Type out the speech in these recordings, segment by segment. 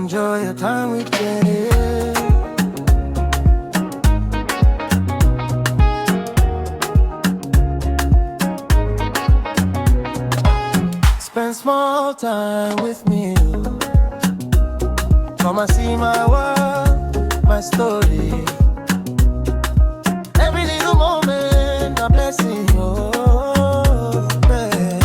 enjoy your time with Jenny. Spend small time with me. Come and see my world, my story. Every little moment a blessing. Oh, man.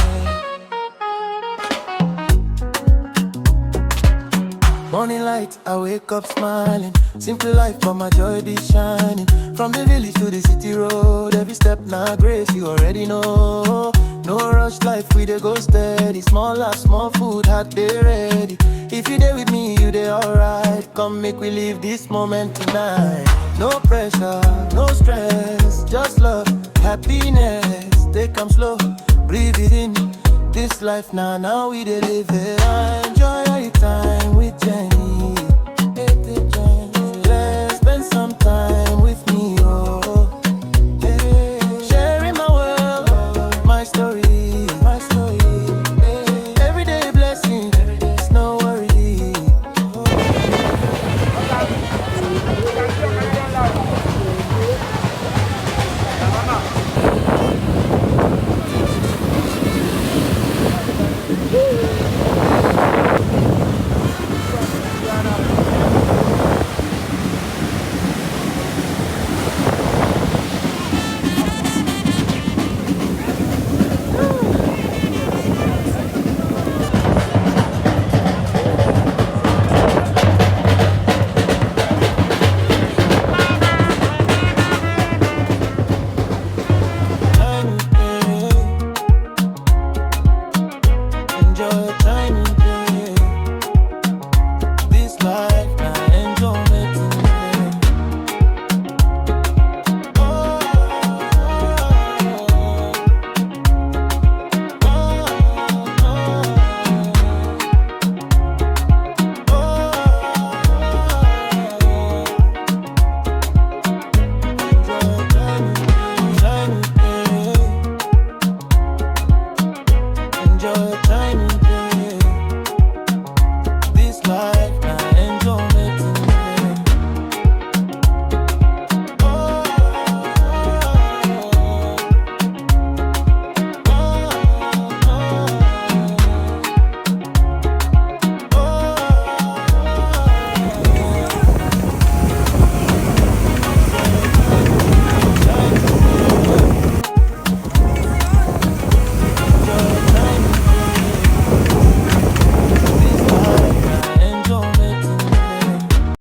Morning light, I wake up smiling. Simple life, but my joy be shining. From the village to the city road, every step now grace, you already know. No rush life, we dey go steady. Small life, small food, hot day ready. If you dey with me, you dey alright. Come make we live this moment tonight. No pressure, no stress, just love, happiness. Take 'em slow, breathe it in. This life now we dey live it. Enjoy your time with Jenny. Let's spend some time